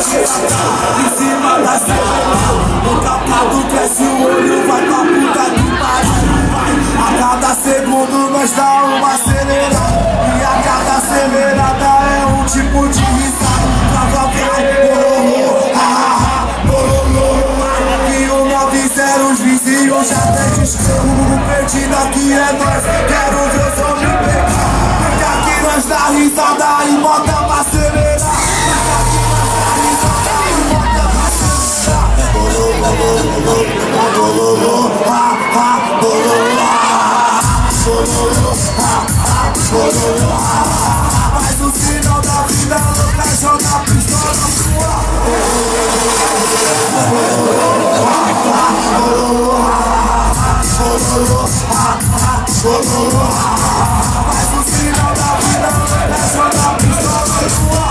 de AK em cima da CB1000. O capado cresce o olho, vai pra puta que pariu. Vai, a cada segundo nós dá uma acelerada, e a cada acelerada é um tipo de risada. Trava vai, bololô, bololô. E o 90 os vizinhos já tem descrevo. Perdido aqui é nós, quero ver os homens pegar. Porque aqui nós dá risada e bota pra acelerar. Faz o sinal da vida louca, joga a pistola sua. Faz o sinal da vida louca, joga a pistola sua.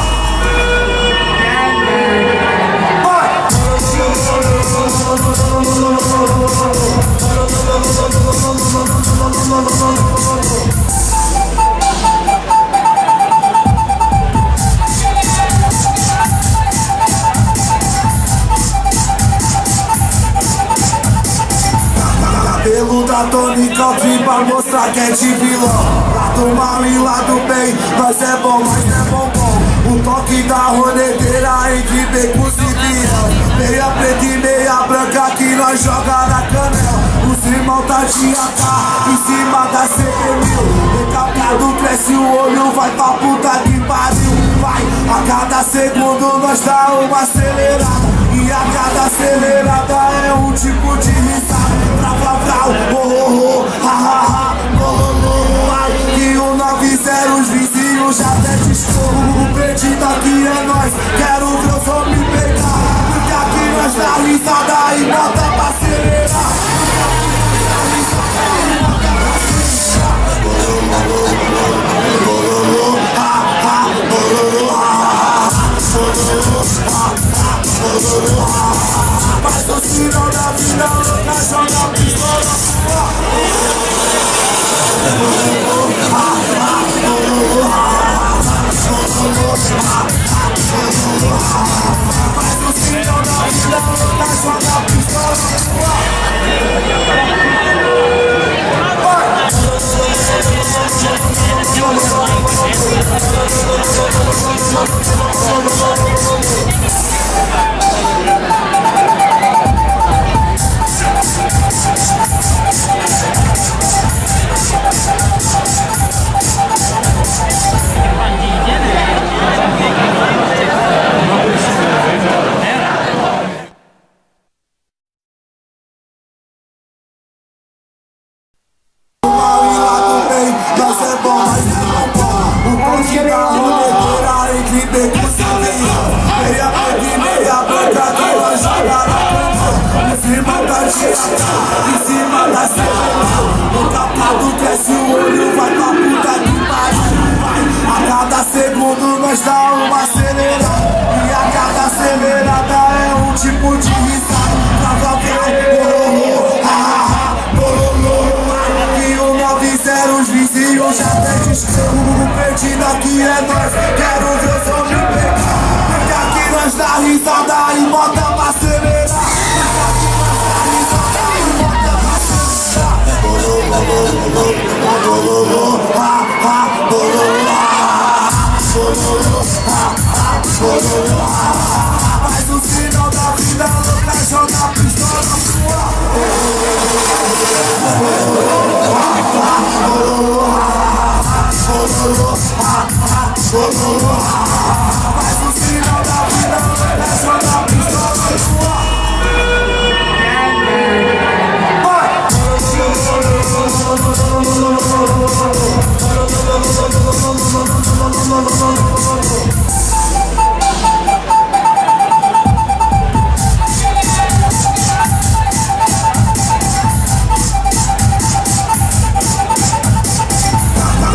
Cabelo da tônica eu vim pra mostrar que é de vilão. Lado mal e lado bem, nós é bom, mas é bombom. O toque da roneteira entre becos e fiel. Meia preta e meia branca que nós joga na canela. Os irmãos tá de AK em cima da CB1000. Recapado cresce o olho, vai pra puta que pariu. Vai, a cada segundo nós dá uma acelerada, e a cada acelerada é um tipo de risada. Trava vrau, oh, ha, ha, ha, bololô. E o 90 os vizinhos já até descolam. O perdido aqui é nós, quero ver os homens pegar. Porque aqui nós dá risada e bota pra acelerar. Bololô, ha, ha, bololô, ha, bololô, ha, ha, bololô, ha. Faz o sinal da vida louca, joga a pistola sua. Bololô, ha, ha, bololô, ha, bololô, ha, ha, bololô, ha. Faz o sinal da vida louca, joga a pistola sua. Em cima da CB1000, o capado cresce o olho, vai pra puta que pariu. Vai, a cada segundo nós dá uma acelerada, e a cada acelerada é um tipo de risada. Trava vai, bololô, ha, bololô. E o 90 os vizinhos já tem descrevo. O perdido aqui é nós, quero ver os homens pegar. Porque aqui nós dá risada e bota pra acelerar. Bololô, ha, ha, bololô, ha, bololô, ha, ha, bololô, ha. Faz o sinal da vida louca, joga a pistola sua. Bololô, ha, ha, bololô, ha, bololô, ha, ha, bololô, ha. Faz o sinal da vida louca, joga a pistola sua.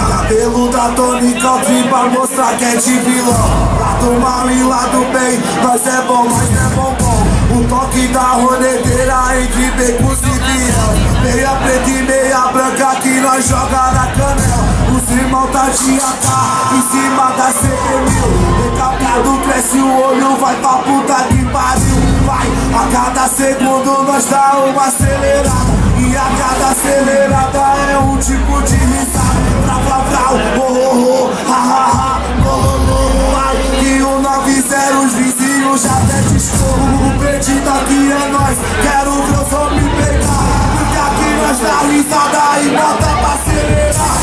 Cabelo da tônica eu vim pra mostrar que é de vilão. Lado mal e lado bem, nós é bom, mas é bombom. O toque da roneteira entre becos e fiel. Meia preta e meia branca que nós joga na canela. Os irmãos tá de AK em cima da CB1000. Recapado cresce o olho. olho vai pra puta que pariu. Vai, a cada segundo nós dá uma acelerada, e a cada acelerada é um tipo de risada. Vrau, oh, oh, oh, ha, ha, ha, oh, oh, oh. Ai, que o 90 os vizinhos já até discorram. O perdido aqui é nós, quero ver o som me pegar, porque aqui nós dá risada e bota pra acelerar.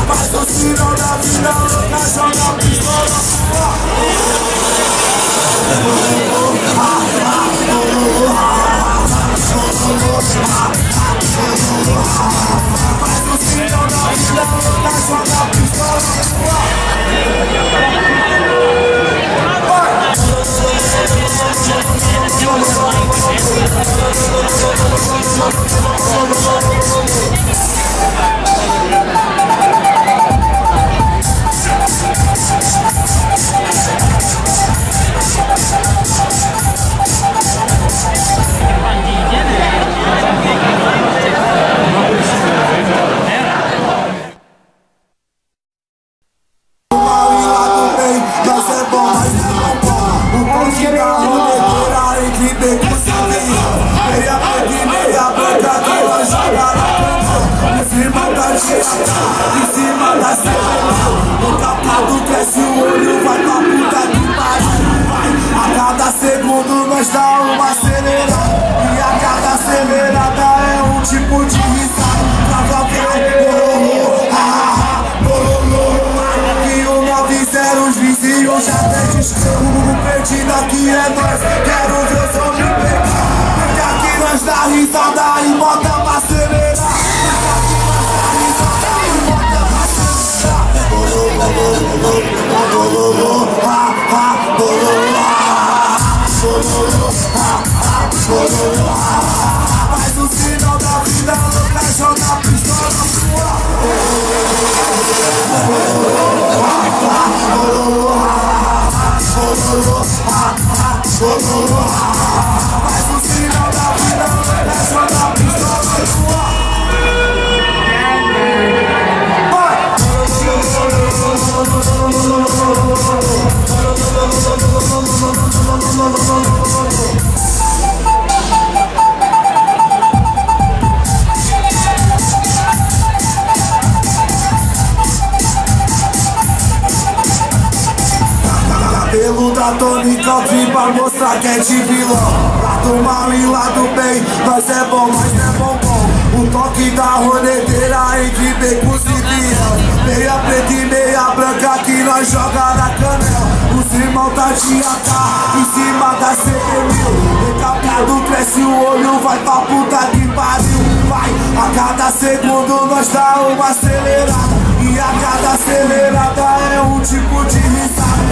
Faz o sinal da vida louca, joga a pistola. Faz o sinal da vida louca, joga a pistola. Em cima da cena, o capado cresce, o olho vai pra puta que pariu. Vai, a cada segundo nós dá uma acelerada, e a cada acelerada é um tipo de risada. Vrau, oh, oh, ha, ha, oh, oh. E o 90 os vizinhos já até discorram. O perdido aqui é nós, quero ver o som me pegar, porque aqui nós dá risada e bota pra acelerar. Faz o sinal da vida louca, joga a pistola sua. Faz o sinal da vida louca, joga a pistola sua. Cabelo da tônica, vim pra mostrar que é de vilão. Lado mal e lado bem, nós é bom, mas não é bombom. O toque da roneteira entre becos e fiel. Meia preta e meia branca que nós joga na canela. Os irmãos tá de AK em cima da CP1000. Recapado cresce, o olho vai pra puta que pariu. Vai, a cada segundo nós dá uma acelerada, e a cada acelerada é um tipo de risada.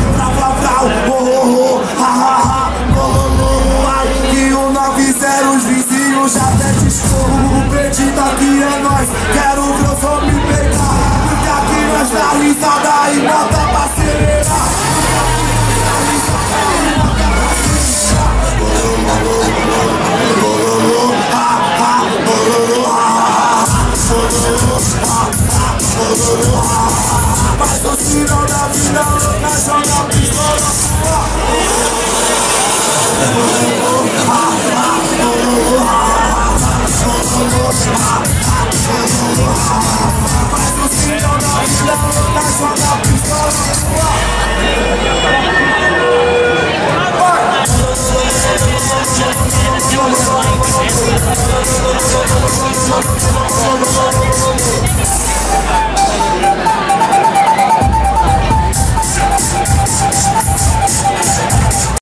Vrau, oh, oh, oh, ha, ha, ha, oh, oh, oh. Ai, que o 90 os vizinhos já até discorram. O perdido aqui é nós, quero ver o som me pegar, porque aqui nós dá risada e bota pra